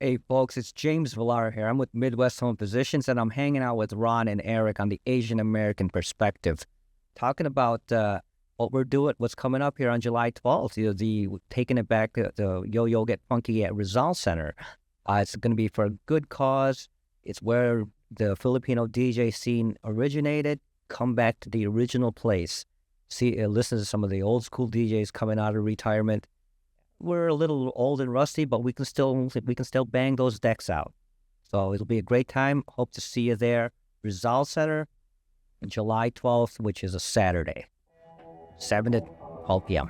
Hey, folks, it's James Villar here. I'm with Midwest Home Physicians, and I'm hanging out with Ron and Eric on the Asian American perspective, talking about what we're doing, what's coming up here on July 12th. The taking it back to the Yo-Yo Get Funky at Rizal Center. It's going to be for a good cause. It's where the Filipino DJ scene originated. Come back to the original place. See, listen to some of the old school DJs coming out of retirement. We're a little old and rusty, but we can still bang those decks out. So it'll be a great time. Hope to see you there. Rizal Center, July 12th, which is a Saturday, 7 to 12 p.m.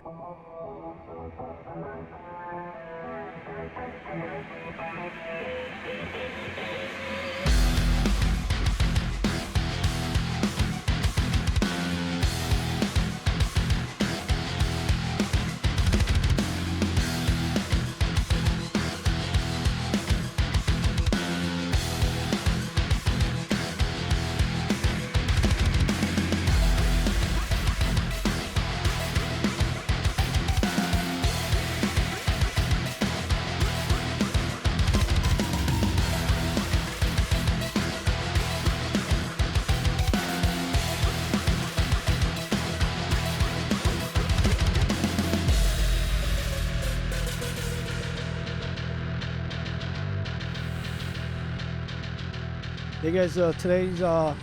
Hey guys, today's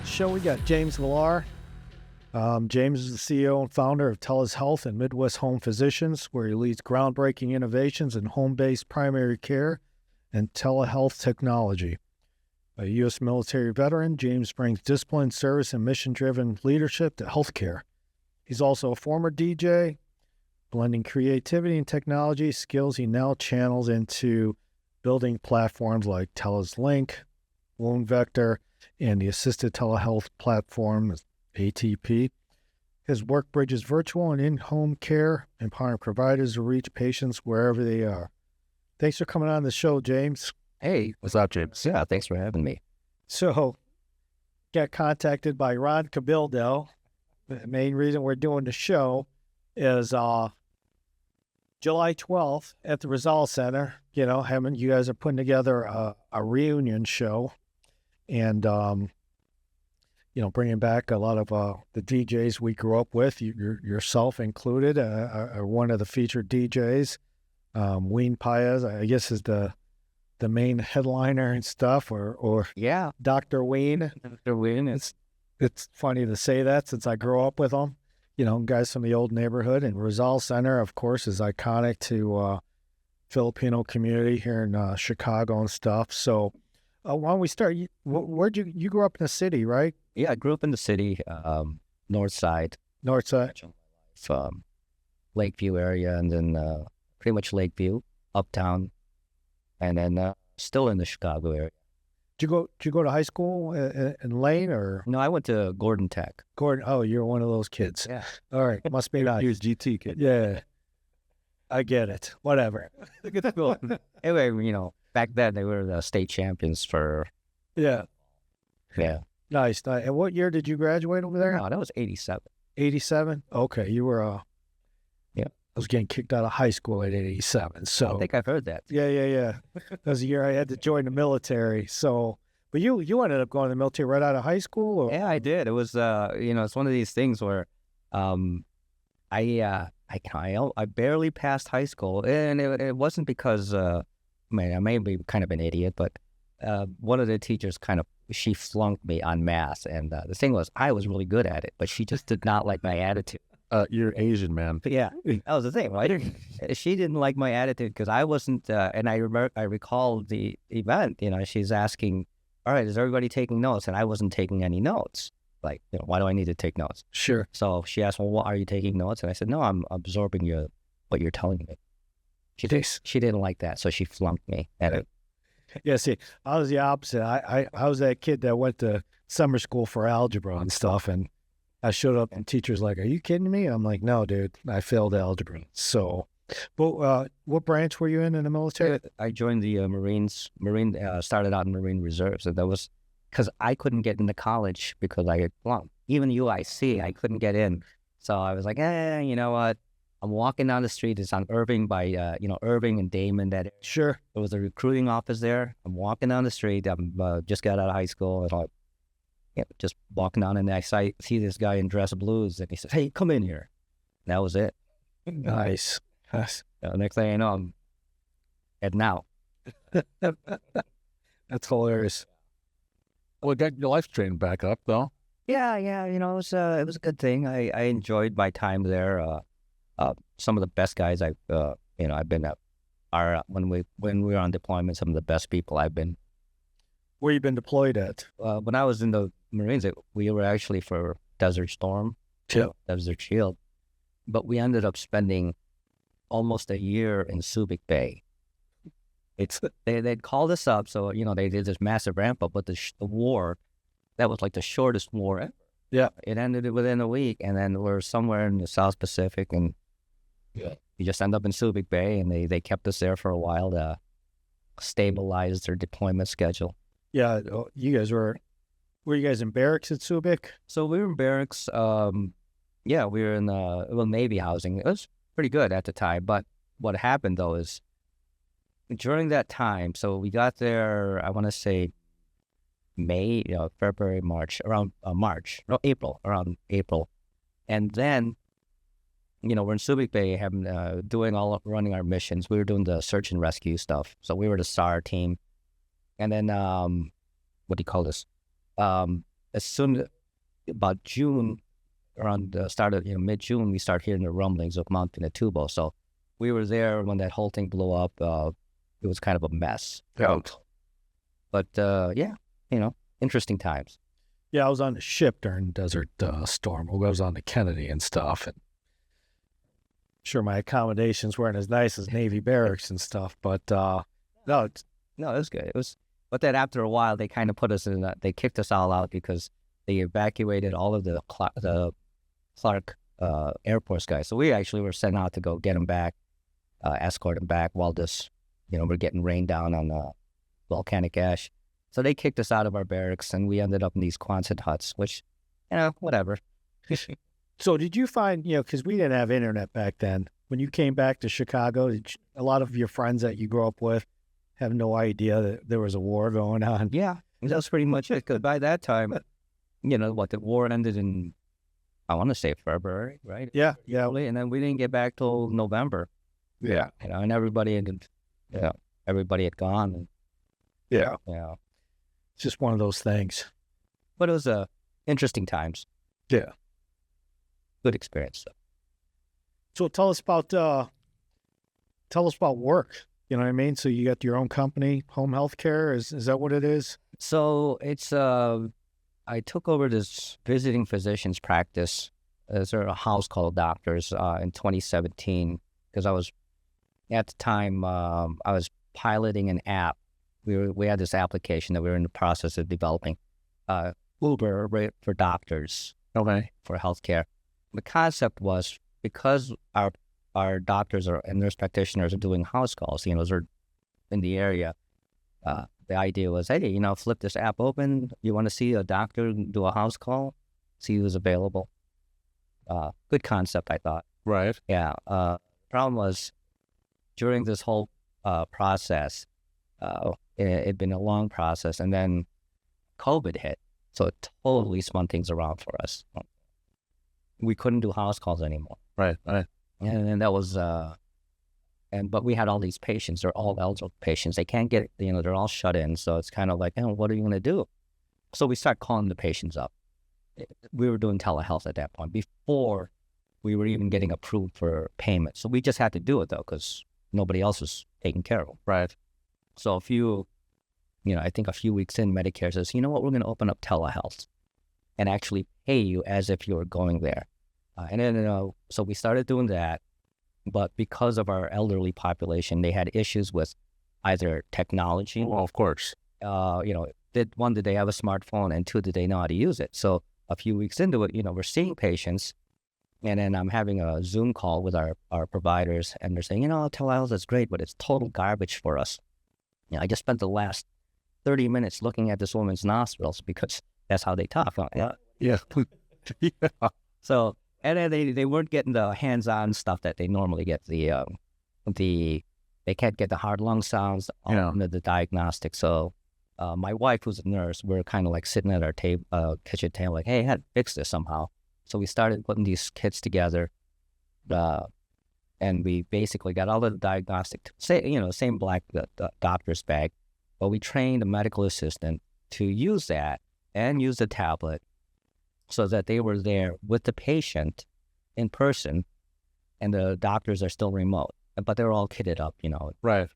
show we got James Villar. James is the CEO and founder of TELUS Health and Midwest Home Physicians, where he leads groundbreaking innovations in home-based primary care and telehealth technology. A U.S. military veteran, James brings discipline, service, and mission-driven leadership to healthcare. He's also a former DJ, blending creativity and technology skills he now channels into building platforms like TELUS Link, Wound Vector, and the assisted telehealth platform, ATP. His work bridges virtual and in-home care, empowering providers to reach patients wherever they are. Thanks for coming on the show, James. Hey, what's up, James? Yeah, thanks for having me. So, got contacted by Ron Cabildo. The main reason we're doing the show is July 12th at the Rizal Center. You know, you guys are putting together a reunion show. And, bringing back a lot of the DJs we grew up with, yourself included, are one of the featured DJs. Ween Paez, I guess, is the main headliner and stuff, or Yeah, Dr. Ween. Dr. Win. It's funny to say that since I grew up with him. You know, guys from the old neighborhood. And Rizal Center, of course, is iconic to Filipino community here in Chicago and stuff. So, why don't we start? Where'd you grew up in the city, right? Yeah, I grew up in the city, north side, North side. Lakeview area, and then pretty much Lakeview, uptown, and then still in the Chicago area. Did you go to high school in Lane or No, I went to Gordon Tech. Gordon? Oh, you're one of those kids. Yeah. All right, must be nice. Here's GT kid. Yeah, I get it. Whatever. Anyway, back then they were the state champions for, Yeah, nice. nice. And what year did you graduate over there? No, that was 87. 87. Okay, you were. Yeah. I was getting kicked out of high school at 87. So I think I've heard that. Yeah. That was the year I had to join the military. So, but you ended up going to the military right out of high school, or? Yeah, I did. It was, it's one of these things where, I barely passed high school, and it wasn't because, I may be kind of an idiot, but one of the teachers she flunked me on math, and the thing was, I was really good at it, but she just did not like my attitude. You're Asian, man. But yeah, that was the thing, right? She didn't like my attitude because I wasn't, and I recall the event, she's asking, all right, is everybody taking notes? And I wasn't taking any notes. Like, why do I need to take notes? Sure. So she asked, well, what are you taking notes? And I said, no, I'm absorbing what you're telling me. She didn't like that, so she flunked me at it. Yeah, see, I was the opposite. I was that kid that went to summer school for algebra and stuff, and I showed up and teachers like, are you kidding me? I'm like, no, dude, I failed algebra. So, but what branch were you in the military? I joined the Marines. Started out in Marine Reserves, and that was because I couldn't get into college because I had flunked. Even UIC, I couldn't get in. So I was like, you know what? I'm walking down the street. It's on Irving by, Irving and Damon. Sure. There was a recruiting office there. I'm walking down the street. I'm just got out of high school. And just walking down, and I see this guy in dress blues, and he says, "Hey, come in here." And that was it. Nice. Yes. Next thing I know, I'm heading out. That's hilarious. Well, it got your life trained back up, though. Yeah. It was a good thing. I enjoyed my time there. Some of the best guys I've been at are when we were on deployment. Some of the best people I've been. Where you been deployed at? When I was in the Marines, we were actually for Desert Storm, Desert Shield, but we ended up spending almost a year in Subic Bay. They'd called us up, so they did this massive ramp up, but the war, that was like the shortest war ever. Yeah, it ended within a week, and then we're somewhere in the South Pacific, and you just end up in Subic Bay, and they kept us there for a while to stabilize their deployment schedule. Yeah, you guys were you guys in barracks at Subic? So we were in barracks. We were in Navy housing. It was pretty good at the time, but what happened though is during that time, so we got there, I want to say May, February, March, around April, and then we're in Subic Bay, running our missions. We were doing the search and rescue stuff, so we were the SAR team, and then what do you call this? As soon about June, around the start of mid-June, we start hearing the rumblings of Mount Pinatubo. So we were there when that whole thing blew up. It was kind of a mess. But interesting times. Yeah, I was on the ship during Desert Storm. I was on the Kennedy and stuff, and sure my accommodations weren't as nice as Navy barracks and stuff, but no, it was good. But then after a while, they kind of put us in they kicked us all out because they evacuated all of the Clark Air Force guys. So we actually were sent out to go get them back, escort them back while this, we're getting rained down on volcanic ash. So they kicked us out of our barracks, and we ended up in these Quonset huts, which, whatever. So did you find, because we didn't have internet back then, when you came back to Chicago, a lot of your friends that you grew up with have no idea that there was a war going on? Yeah, that was pretty much it. Because by that time, the war ended in, I want to say February, right? Yeah. And then we didn't get back till November. Yeah. And everybody had gone. And, yeah. It's just one of those things. But it was interesting times. Yeah. Good experience. So tell us about work. You know what I mean? So you got your own company, Home Healthcare. Is that what it is? So it's I took over this visiting physicians practice. There's a house called Doctors in 2017 because I was at the time I was piloting an app. We had this application that we were in the process of developing, Uber for doctors, for healthcare. The concept was because our doctors and nurse practitioners are doing house calls, they're in the area. The idea was, hey, flip this app open. You want to see a doctor do a house call, see who's available. Good concept, I thought. Right. Yeah. Problem was, during this whole process, it'd been a long process, and then COVID hit, so it totally spun things around for us. We couldn't do house calls anymore. Right. And then that was, but we had all these patients. They're all elderly patients. They can't get, they're all shut in. So it's kind of like, what are you going to do? So we start calling the patients up. We were doing telehealth at that point before we were even getting approved for payment. So we just had to do it though, because nobody else was taking care of them. Right. So I think a few weeks in, Medicare says, we're going to open up telehealth and actually pay you as if you were going there. And then, so we started doing that, but because of our elderly population, they had issues with either technology. Well, of course. Did they have a smartphone, and two, did they know how to use it? So a few weeks into it, we're seeing patients, and then I'm having a Zoom call with our providers, and they're saying, telehealth is great, but it's total garbage for us. I just spent the last 30 minutes looking at this woman's nostrils because that's how they talk. Yeah. So And then they weren't getting the hands-on stuff that they normally get. They can't get the heart lung sounds on the diagnostic. So my wife, who's a nurse, we're kind of like sitting at our kitchen table, like, hey, I had to fix this somehow. So we started putting these kits together, and we basically got all of the diagnostic, same black doctor's bag, but we trained a medical assistant to use that and use the tablet so that they were there with the patient in person, and the doctors are still remote, but they're all kitted up, Right.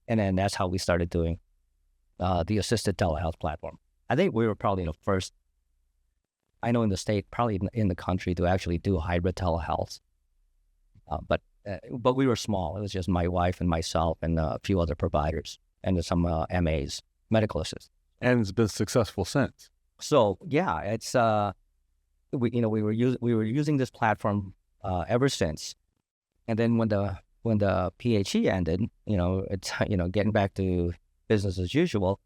And then that's how we started doing the assisted telehealth platform. I think we were probably the first, I know in the state, probably in the country, to actually do hybrid telehealth. But we were small. It was just my wife and myself and a few other providers and some MAs, medical assistants. And it's been successful since. So yeah, it's we were using this platform ever since. And then when the PHE ended, it's getting back to business as usual.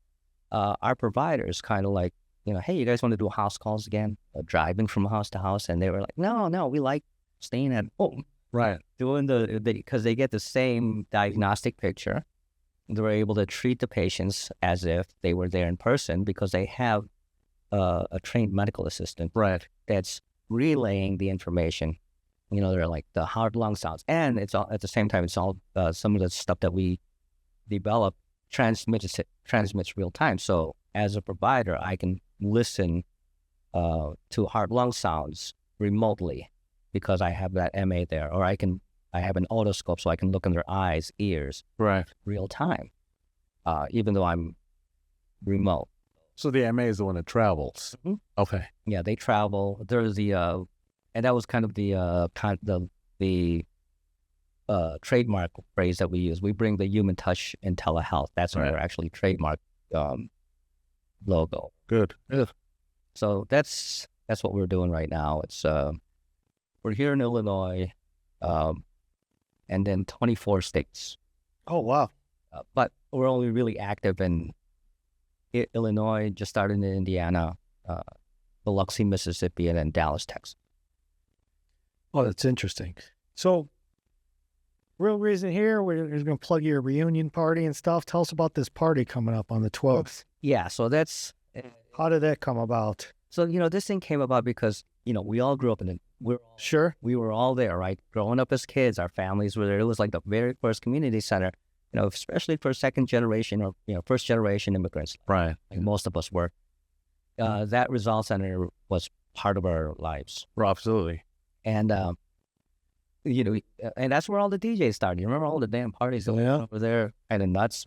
Our providers kind of like, hey, you guys want to do house calls again, driving from house to house? And they were like, no, we like staying at home. Right. Doing because they get the same diagnostic picture. They were able to treat the patients as if they were there in person because they have a trained medical assistant. Right. That's relaying the information. They're like the heart lung sounds. And it's all, at the same time, it's all some of the stuff that we develop transmits real time. So as a provider, I can listen to heart lung sounds remotely because I have that MA there, or I have an otoscope so I can look in their eyes, ears, right, real time, even though I'm remote. So the MA is the one that travels. Mm-hmm. Okay. Yeah, they travel. There's and that was kind of the trademark phrase that we use. We bring the human touch in telehealth. That's our actually trademark logo. Good. So that's what we're doing right now. It's we're here in Illinois, and then 24 states. Oh, wow. But we're only really active in Illinois, just started in Indiana, Biloxi, Mississippi, and then Dallas, Texas. Oh, that's interesting. So, real reason here, we're going to plug your reunion party and stuff. Tell us about this party coming up on the 12th. Yeah, so that's... How did that come about? So, this thing came about because, we all grew up in it. We were all there, right? Growing up as kids, our families were there. It was like the very first community center, especially for second generation or, first generation immigrants. Right. Like most of us were. That Rizal Center was part of our lives. Absolutely. And, and that's where all the DJs started. You remember all the damn parties over there? Kind of nuts.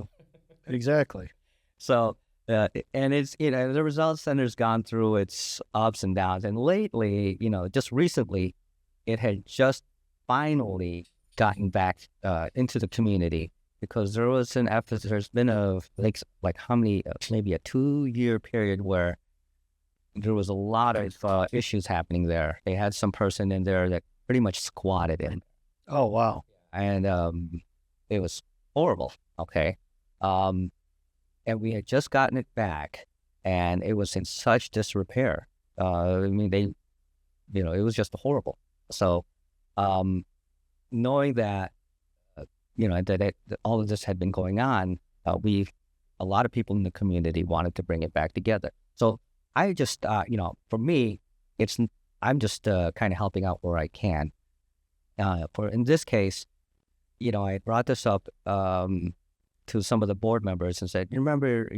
Exactly. So, and it's, the Rizal Center's gone through its ups and downs. And lately, just recently, it had just finally gotten back into the community because there was an emphasis. There's been maybe a 2-year period where there was a lot of issues happening there. They had some person in there that pretty much squatted in. Oh, wow. And it was horrible. Okay. And we had just gotten it back, and it was in such disrepair. It was just horrible. So, knowing that, that all of this had been going on, a lot of people in the community wanted to bring it back together. So I just, for me, I'm just kind of helping out where I can. In this case, I brought this up to some of the board members and said, you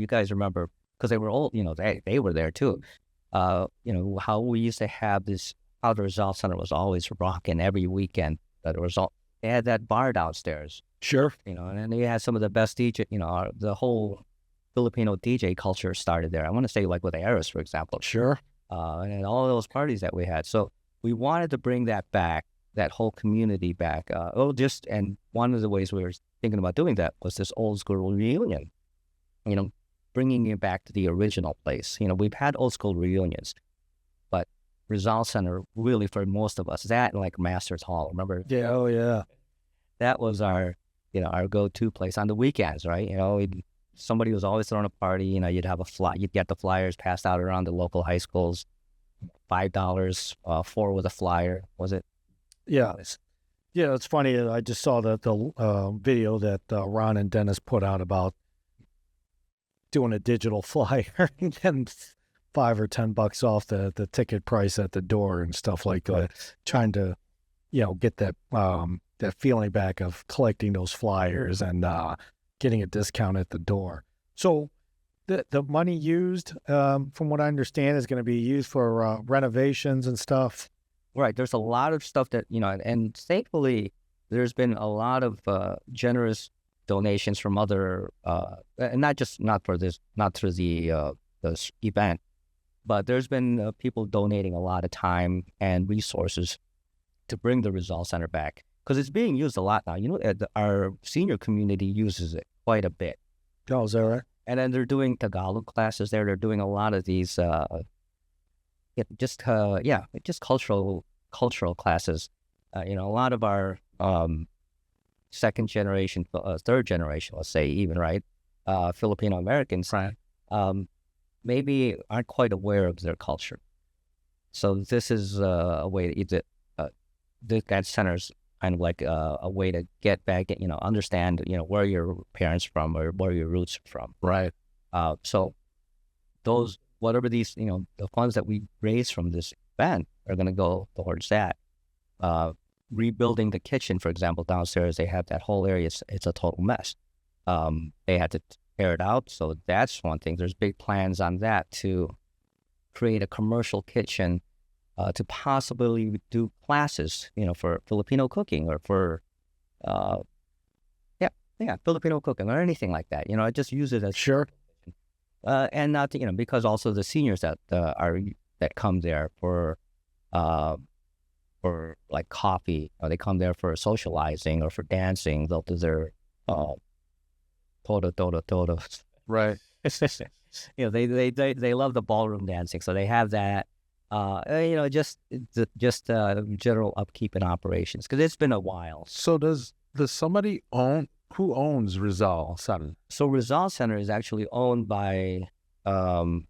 guys remember, because they were old, they were there too. How we used to have this, how the Rizal Center was always rocking every weekend. They had that bar downstairs. Sure. And then they had some of the best DJ, the whole Filipino DJ culture started there. I want to say like with Aris, for example. Sure. And all those parties that we had. So we wanted to bring that back, that whole community back. And one of the ways we were thinking about doing that was this old school reunion, bringing it back to the original place. We've had old school reunions, but Rizal Center, really for most of us, that and like Masters Hall, remember? Yeah, oh yeah. That was our go-to place on the weekends, right? Somebody was always throwing a party, you'd have you'd get the flyers passed out around the local high schools, $5, 4 with a flyer. Was it? Yeah. Yeah, it's funny. I just saw the video that Ron and Dennis put out about doing a digital flyer and getting $5 or $10 off the ticket price at the door and stuff like that. Trying to, get that that feeling back of collecting those flyers and getting a discount at the door. So the money used, from what I understand, is going to be used for renovations and stuff. Right. There's a lot of stuff that, and thankfully there's been a lot of generous donations from other, and not through this event, but there's been people donating a lot of time and resources to bring the Rizal Center back, because it's being used a lot now. Our senior community uses it quite a bit. Oh, is that right? And then they're doing Tagalog classes there. They're doing a lot of these, just cultural classes. A lot of our second generation, third generation, let's say even, right, Filipino Americans, Right. Maybe aren't quite aware of their culture. So this is a way that center's kind of like a way to get back, understand, where your parents from or where your roots are from. Right. So those, whatever these, the funds that we raise from this event are going to go towards that. Rebuilding the kitchen, for example, downstairs, they have that whole area. It's a total mess. They had to tear it out. So that's one thing. There's big plans on that to create a commercial kitchen to possibly do classes, for Filipino cooking or for, Filipino cooking or anything like that. I just use it as Sure. and not, because also the seniors that come there for like coffee, or they come there for socializing or for dancing. They'll do their todo. Right. They love the ballroom dancing, so they have that. Just general upkeep and operations, because it's been a while. So does somebody who owns Rizal Center? So Rizal Center is actually owned by the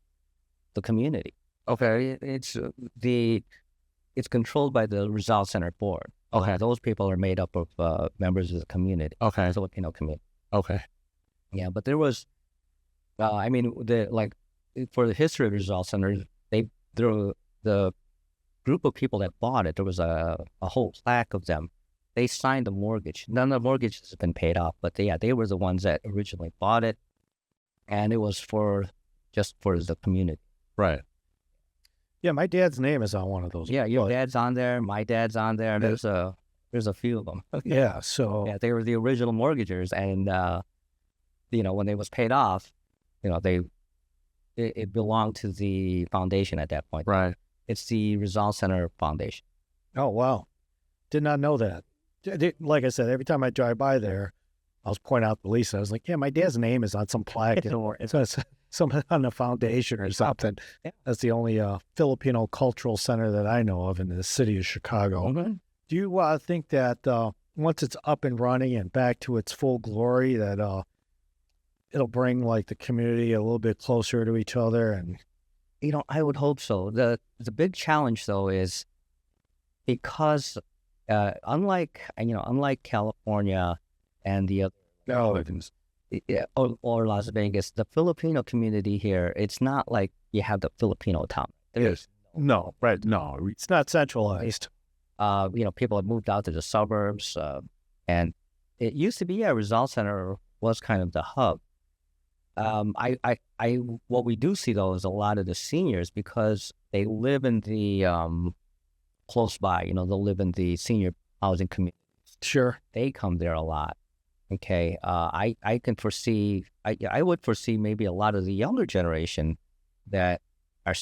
community. Okay. It's controlled by the Rizal Center board. Okay. Those people are made up of members of the community, Okay. Filipino community. Okay. Yeah, but there was, for the history of Rizal Center, the group of people that bought it, there was a whole plaque of them. They signed the mortgage. None of the mortgages have been paid off, but they were the ones that originally bought it, and it was just for the community. Right. Yeah, my dad's name is on one of those. Yeah, your dad's on there, my dad's on there. There's a few of them. Yeah, so Yeah, they were the original mortgagers, and when they was paid off, it belonged to the foundation at that point. Right. It's the Rizal Center Foundation. Oh, wow. Did not know that. Like I said, every time I drive by there, I was pointing out to Lisa, I was like, yeah, my dad's name is on some plaque. It's something on the foundation or something. Yeah. That's the only Filipino cultural center that I know of in the city of Chicago. Mm-hmm. Do you think that once it's up and running and back to its full glory, that it'll bring like the community a little bit closer to each other? And I would hope so. The big challenge though is because unlike California and the other or Las Vegas, the Filipino community here, it's not like you have the Filipino town. Yes. No. Right. No. it's not centralized. People have moved out to the suburbs, and it used to be, Rizal Center was kind of the hub. What we do see though is a lot of the seniors, because they live in the close by. They'll live in the senior housing community. Sure. They come there a lot. Okay, I can foresee. I would foresee maybe a lot of the younger generation that are,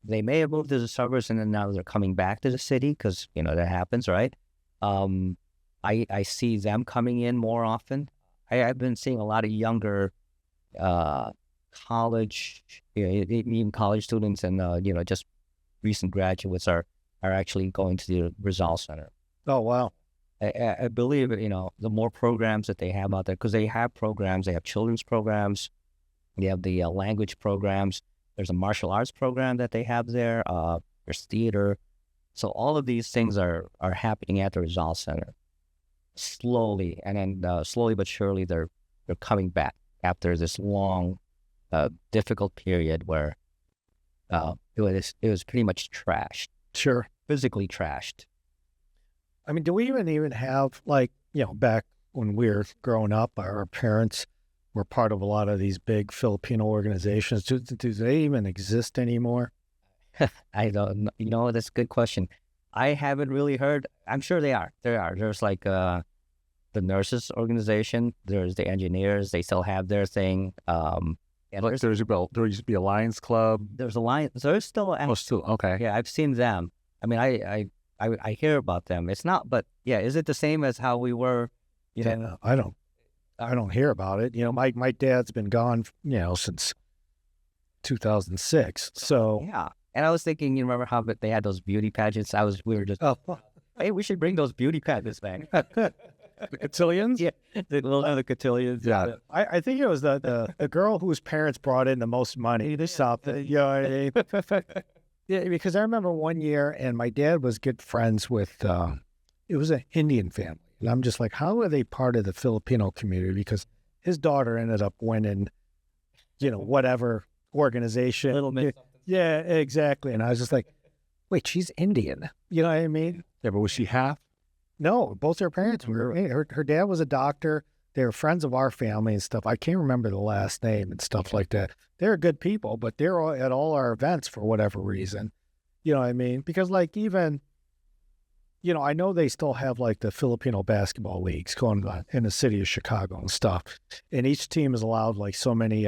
they may have moved to the suburbs and then now they're coming back to the city, because that happens, right? I see them coming in more often. I've been seeing a lot of younger college, even college students and just recent graduates are actually going to the Rizal Center. Oh, wow. I believe, the more programs that they have out there, because they have programs, they have children's programs, they have the language programs. There's a martial arts program that they have there. there's theater. So all of these things are happening at the Rizal Center slowly, and then slowly but surely they're coming back after this long, difficult period where it was pretty much trashed, Sure. physically trashed. I mean, do we even have, like, back when we were growing up, our parents were part of a lot of these big Filipino organizations. Do they even exist anymore? I don't know. That's a good question. I haven't really heard. I'm sure they are. There are. There's like the nurses organization. There's the engineers. They still have their thing. And Like there used to be a Lions Club. there's a line. There's still. Oh, still okay. Yeah, I've seen them. I mean, I hear about them. It's not, but yeah, is it the same as how we were? Yeah, I don't hear about it. My dad's been gone, since 2006. So Yeah. And I was thinking, you remember how they had those beauty pageants? We were just, oh, hey, we should bring those beauty pageants back. The cotillions. Yeah, the cotillions. Yeah. I think it was the girl whose parents brought in the most money to something. You know what I mean? Yeah, because I remember one year, and my dad was good friends with, it was an Indian family. And I'm just like, how are they part of the Filipino community? Because his daughter ended up winning, whatever organization. Little bit. Yeah, exactly. And I was just like, wait, she's Indian. You know what I mean? Yeah, but was she half? No, both her parents were. Her dad was a doctor. They were friends of our family and stuff. I can't remember the last name and stuff like that. They're good people, but they're at all our events for whatever reason. You know what I mean? Because like even, I know they still have like the Filipino basketball leagues going on in the city of Chicago and stuff. And each team is allowed like so many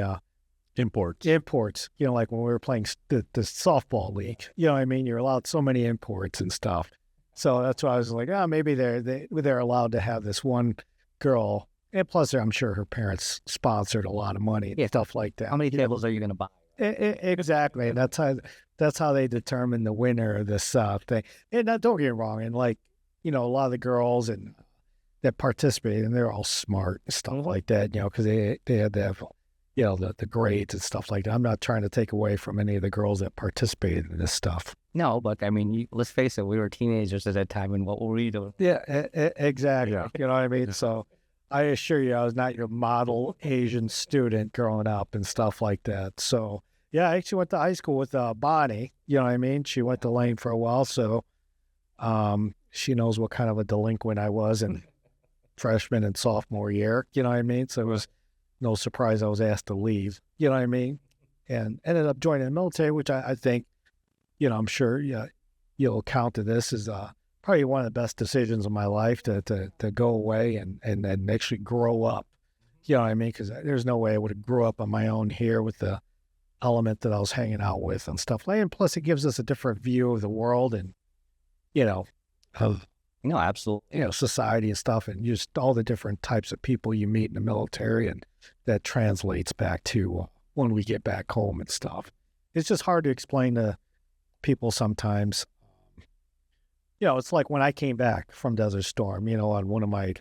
Imports. like when we were playing the softball league. You know what I mean? You're allowed so many imports and stuff. So that's why I was like, maybe they're allowed to have this one girl. And plus, I'm sure her parents sponsored a lot of money and stuff like that. How many tables are you going to buy? Exactly. And that's how they determine the winner of this thing. And now, don't get me wrong. And like, a lot of the girls and that participate, and they're all smart and stuff like that, because they had to have, the grades and stuff like that. I'm not trying to take away from any of the girls that participated in this stuff. No, but I mean, let's face it, we were teenagers at that time, and what were we doing? Yeah, exactly. Yeah. You know what I mean? Yeah. So I assure you, I was not your model Asian student growing up and stuff like that. So yeah, I actually went to high school with Bonnie. You know what I mean? She went to Lane for a while, so she knows what kind of a delinquent I was in freshman and sophomore year. You know what I mean? So it was no surprise I was asked to leave. You know what I mean? And ended up joining the military, which I think, I'm sure you'll count to this as probably one of the best decisions of my life to go away and actually grow up. You know what I mean? Because there's no way I would have grew up on my own here with the element that I was hanging out with and stuff. And plus, it gives us a different view of the world and, of No, absolutely. society and stuff, and just all the different types of people you meet in the military, and that translates back to when we get back home and stuff. It's just hard to explain to people sometimes. It's like when I came back from Desert Storm, on one of my,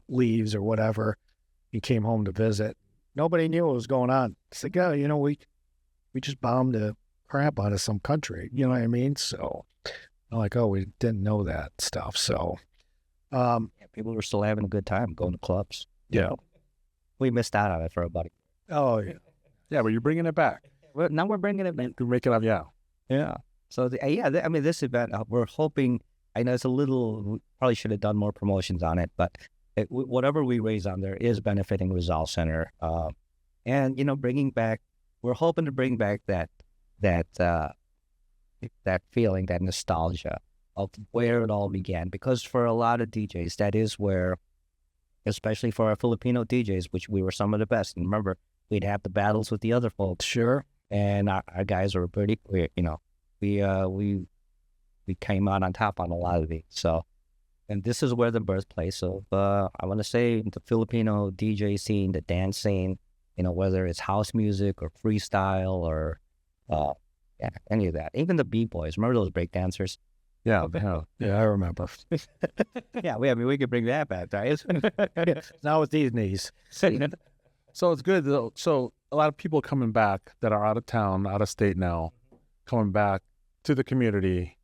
leaves or whatever, and came home to visit. Nobody knew what was going on. It's like, we just bombed the crap out of some country. You know what I mean? So I'm like, we didn't know that stuff. So, Yeah, people were still having a good time going to clubs. yeah. We missed out on it for about. Oh, yeah. Yeah, but you're bringing it back. Now we're bringing it back. You make it up. Yeah. Yeah. So I mean, this event, we're hoping. I know it's we probably should have done more promotions on it, but whatever we raise on there is benefiting Rizal Center. And we're hoping to bring back that feeling, that nostalgia of where it all began. Because for a lot of DJs, that is where, especially for our Filipino DJs, which we were some of the best. And remember, we'd have the battles with the other folks. Sure. And our guys were we came out on top on a lot of these. So, and this is where the birthplace of, I want to say, the Filipino DJ scene, the dance scene, whether it's house music or freestyle or, any of that. Even the B-boys. Remember those break dancers? Yeah. Yeah, I remember. Yeah, we could bring that back, right? Now with these knees. So it's good though. So a lot of people coming back that are out of town, out of state now, coming back. to the community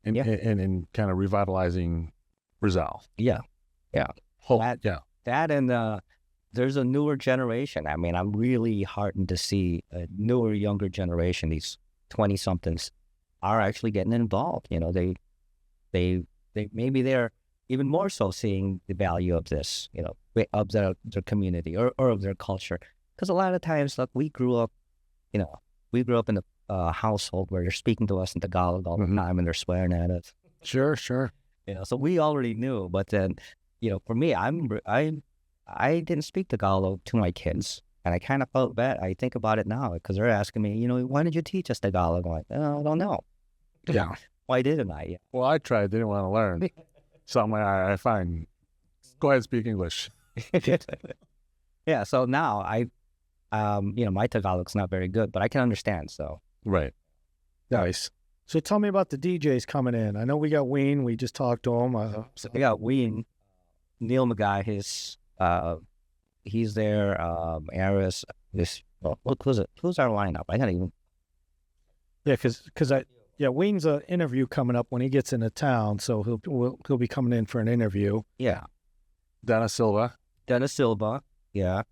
and Yeah. and kind of revitalizing Rizal. Yeah. That, Yeah. that and there's a newer generation. I mean, I'm really heartened to see a newer, younger generation. These 20-somethings are actually getting involved. You know, they maybe they're even more so seeing the value of this, you know, of their community or of their culture. Because a lot of times, look, we grew up in a household where they're speaking to us in Tagalog all the time and they're swearing at us. Sure, sure. You know, so we already knew. But then, you know, for me, I didn't speak Tagalog to my kids, and I kind of felt bad. I think about it now because they're asking me, you know, why did you teach us Tagalog? I'm like, oh, I don't know. Yeah. Why didn't I? Yeah. Well, I tried, didn't want to learn. So I'm like, all right, fine. Go ahead and speak English. Yeah. So now you know, my Tagalog's not very good, but I can understand. So Right. Nice. So tell me about the DJs coming in. I know we got Ween. We just talked to him. so we got Ween, Neil McGuy. He's there. Aris. Who's our lineup? I gotta even. Yeah, Ween's an interview coming up when he gets into town, so he'll be coming in for an interview. Yeah. Dennis Silva. Yeah.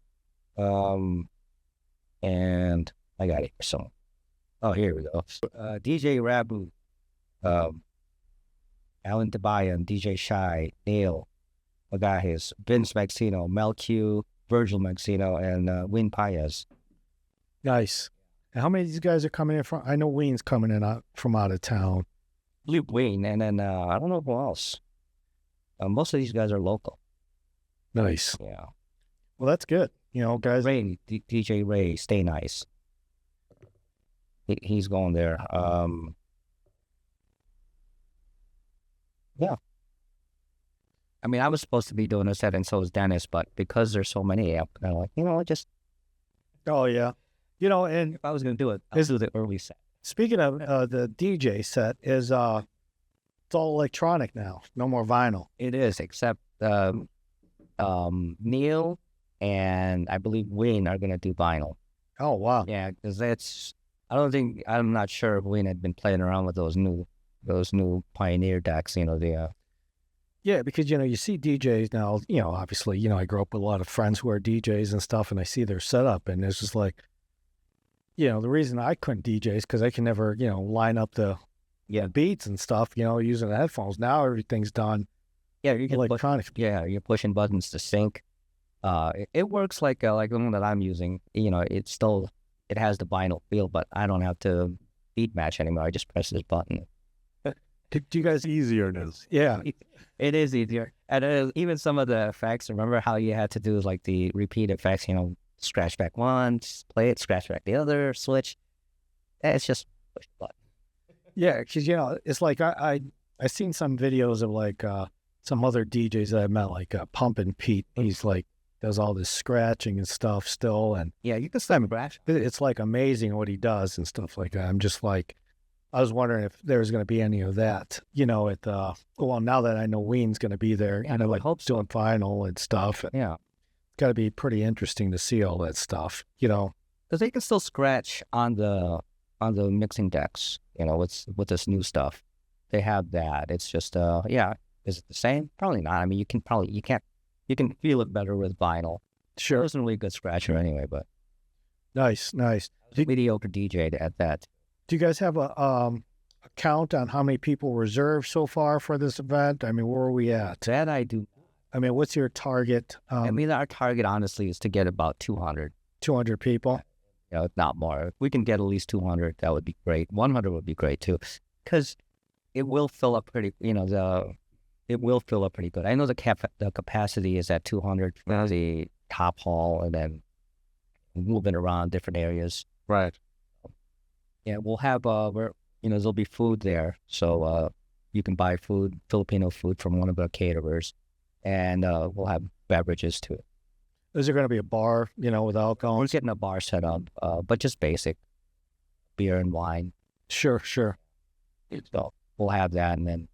And I got it. So, here we go. DJ Rabu, Alan Tabayan, DJ Shy, Neil Magajes, Vince Maxino, Mel Q, Virgil Maxino, and Win Paez. Nice. And how many of these guys are coming in from? I know Ween's coming in from out of town. Luke Wayne, and then I don't know who else. Most of these guys are local. Nice. Yeah. Well, that's good. You know, guys. Ray, DJ Ray, Stay Nice. He's going there. Yeah. I mean, I was supposed to be doing a set, and so is Dennis, but because there's so many, I'm kind of like, you know, just. Oh yeah. You know, and if I was going to do it, I'll do the early set. Speaking of the DJ set, it's all electronic now. No more vinyl. It is, except Neil and I believe Wayne are going to do vinyl. Oh wow. Yeah, because I'm not sure if Wayne had been playing around with those new Pioneer decks. You know, Yeah, because, you know, you see DJs now, you know, obviously, you know, I grew up with a lot of friends who are DJs and stuff, and I see their setup, and it's just like, you know, the reason I couldn't DJ is because I can never, you know, line up the beats and stuff, you know, using the headphones. Now everything's done electronic. You're pushing buttons to sync. It works like the one that I'm using. You know, it has the vinyl feel, but I don't have to beat match anymore. I just press this button. Do you guys easier it is? Yeah, it is easier, and even some of the effects. Remember how you had to do like the repeat effects? You know, scratch back one, play it, scratch back the other, switch. It's just push the button. Yeah, because, you know, it's like I seen some videos of like some other DJs that I met, like Pumpin' Pete. He's like does all this scratching and stuff still, and yeah, you can still scratch. It's like amazing what he does and stuff like that. I'm just like, I was wondering if there's going to be any of that, you know, at well, now that I know Ween's going to be there, you know, like doing vinyl and stuff. Yeah. It's got to be pretty interesting to see all that stuff, you know. Because they can still scratch on the mixing decks, you know, with this new stuff. They have that. It's just, yeah. Is it the same? Probably not. I mean, you can feel it better with vinyl. Sure. It wasn't a really good scratcher anyway, but. Nice. Mediocre DJ at that. Do you guys have a count on how many people reserved so far for this event? I mean, where are we at? That I do. I mean, what's your target? I mean, our target, honestly, is to get about 200. 200 people? You know, if not more. If we can get at least 200, that would be great. 100 would be great, too. Because it will fill up pretty, you know, it will fill up pretty good. I know the capacity is at 200 for the top hall, and then moving around different areas. Right. Yeah, we'll have, there'll be food there. So you can buy food, Filipino food from one of our caterers, and we'll have beverages too. Is there going to be a bar, you know, with alcohol? We're getting a bar set up, but just basic beer and wine. Sure. So we'll have that, and then,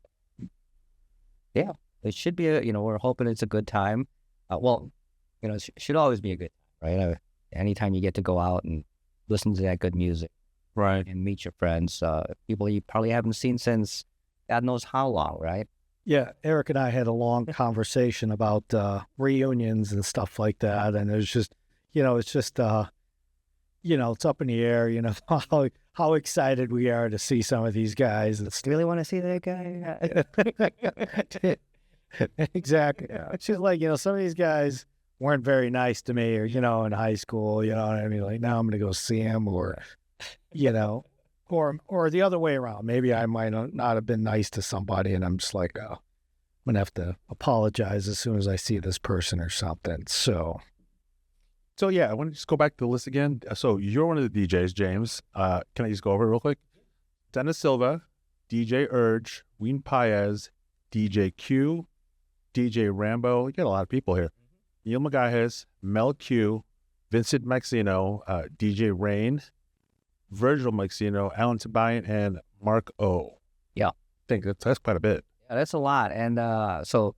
yeah, it should be, we're hoping it's a good time. It should always be a good time, right? Anytime you get to go out and listen to that good music. Right. and meet your friends, people you probably haven't seen since God knows how long, right? Yeah, Eric and I had a long conversation about reunions and stuff like that, and it's just, it's just, it's up in the air, how excited we are to see some of these guys. It's Do you really want to see that guy? exactly. It's just like, some of these guys weren't very nice to me, or, in high school, you know what I mean? Like, now I'm going to go see him, or, or the other way around. Maybe I might not have been nice to somebody, and I'm just like, oh, I'm going to have to apologize as soon as I see this person or something. So yeah, I want to just go back to the list again. So you're one of the DJs, James. Can I just go over it real quick? Dennis Silva, DJ Urge, Ween Paez, DJ Q, DJ Rambo. You got a lot of people here. Neil Magajes, Mel Q, Vincent Maxino, DJ Rain, Virgil Maxino, Alan Tobian, and Mark O. Yeah. I think that's quite a bit. Yeah, that's a lot. And so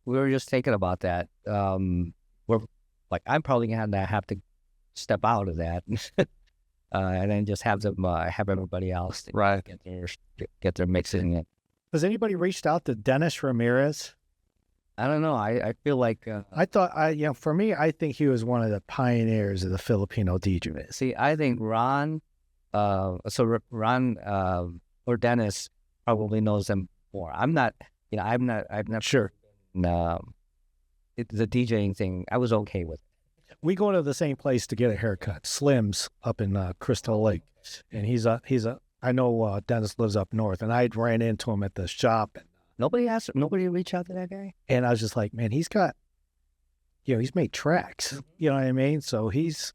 we were just thinking about that. We're like, I'm probably gonna have to step out of that, and then just have them have everybody else Right. get their mixing in. has anybody reached out to Dennis Ramirez? I don't know. I feel like I thought, for me, I think he was one of the pioneers of the Filipino DJ. see, I think Ron, Ron or Dennis probably knows them more. I'm not. I've never. Sure. The DJing thing, I was okay with. We go to the same place to get a haircut, Slim's up in Crystal Lake, and I know Dennis lives up north, and I ran into him at the shop, Nobody reached out to that guy. and I was just like, man, he's got, he's made tracks, you know what I mean? So he's,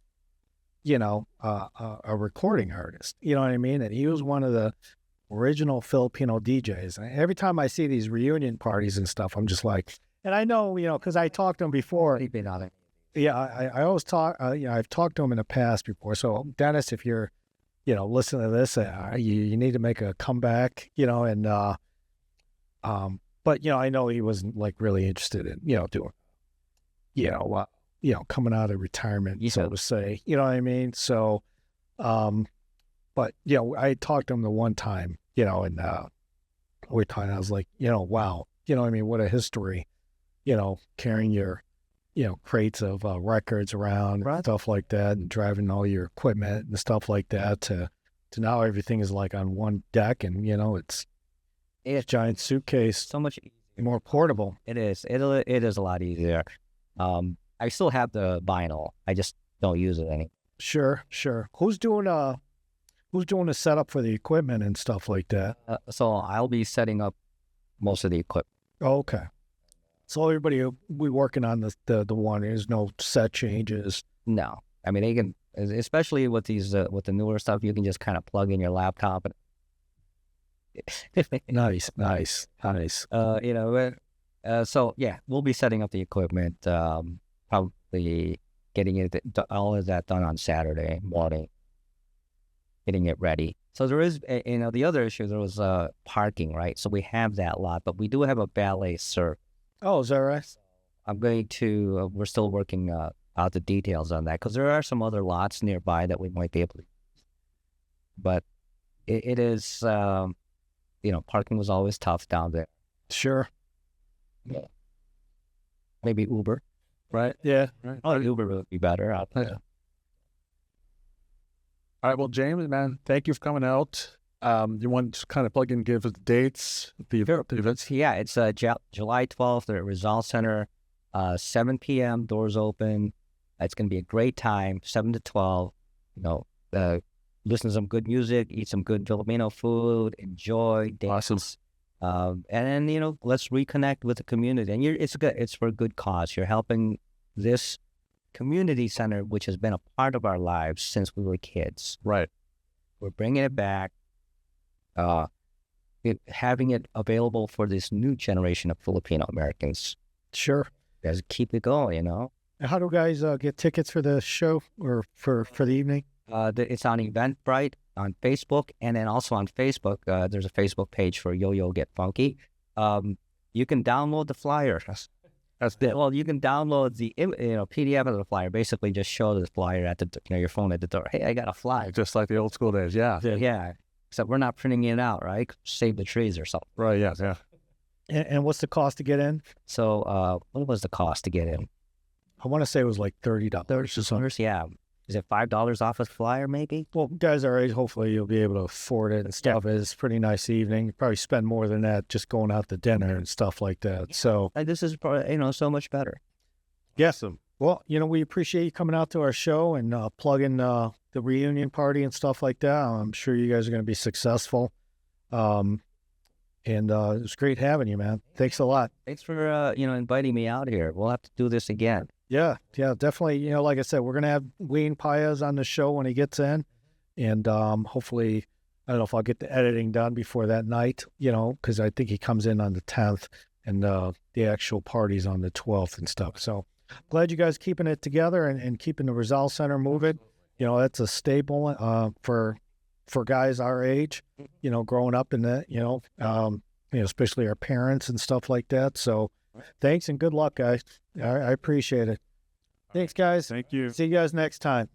a recording artist, you know what I mean? And he was one of the original Filipino DJs. And every time I see these reunion parties and stuff, I'm just like, and I know, because I talked to him before. He's been on it. Yeah, I always talk, I've talked to him in the past before. So Dennis, if you're, listening to this, you need to make a comeback, and, but, I know he wasn't like really interested in, doing, coming out of retirement, so to say, you know what I mean? So, but, I talked to him the one time, and we're talking, I was like, wow, I mean, what a history, carrying your, crates of records around, Right. stuff like that, and driving all your equipment and stuff like that to now everything is like on one deck, and, it's a giant suitcase, So much easier. more portable. It is. It is a lot easier. I still have the vinyl. I just don't use it anymore. Sure. Who's doing the setup for the equipment and stuff like that? So I'll be setting up most of the equipment. Oh, okay. So everybody will be working on the one. There's no set changes. No, I mean they can, especially with these with the newer stuff. You can just kind of plug in your laptop and. Nice. So yeah, we'll be setting up the equipment. Probably getting all of that done on Saturday morning. Getting it ready. So there is, the other issue. There was parking, right? So we have that lot, but we do have a valet service. Oh, is that right? I'm going to. We're still working out the details on that because there are some other lots nearby that we might be able to. But it is, parking was always tough down there. Sure. Yeah. Maybe Uber, right? Yeah. Right. Oh, Uber would be better. All right. Well, James, man, thank you for coming out. You want to kind of plug in, give us the dates, the events? Yeah, it's July 12th at Rizal Center, 7 p.m. Doors open. It's going to be a great time, 7 to 12. Listen to some good music, eat some good Filipino food, enjoy, dance. Awesome. And then let's reconnect with the community. And it's for a good cause. You're helping this community center, which has been a part of our lives since we were kids. Right. We're bringing it back. Having it available for this new generation of Filipino Americans. Sure. Guys, keep it going, How do guys get tickets for the show or for the evening? It's on Eventbrite on Facebook, and then also on Facebook, there's a Facebook page for Yo-Yo Get Funky. You can download the flyer. That's it. Well, you can download the PDF of the flyer. Basically, just show the flyer at the your phone at the door. Hey, I got a flyer. Just like the old school days. Yeah. Yeah. Except we're not printing it out, right? Save the trees or something. Right. Yeah. Yeah. And what's the cost to get in? So, what was the cost to get in? I want to say it was like $30. $30. Yeah. Is it $5 off a flyer, maybe? Well, guys our age, hopefully you'll be able to afford it and stuff. It's a pretty nice evening. You probably spend more than that just going out to dinner and stuff like that. So And this is probably, so much better. yes. Well, we appreciate you coming out to our show and plugging the reunion party and stuff like that. I'm sure you guys are going to be successful. And it was great having you, man. Thanks a lot. Thanks for inviting me out here. We'll have to do this again. Yeah, definitely. Like I said, we're going to have Wayne Paez on the show when he gets in. And hopefully, I don't know if I'll get the editing done before that night, because I think he comes in on the 10th and the actual party's on the 12th and stuff. So glad you guys keeping it together and keeping the Rizal Center moving. That's a staple for guys our age, growing up in that, especially our parents and stuff like that. So thanks and good luck, guys. I appreciate it. Thanks, guys. Thank you. See you guys next time.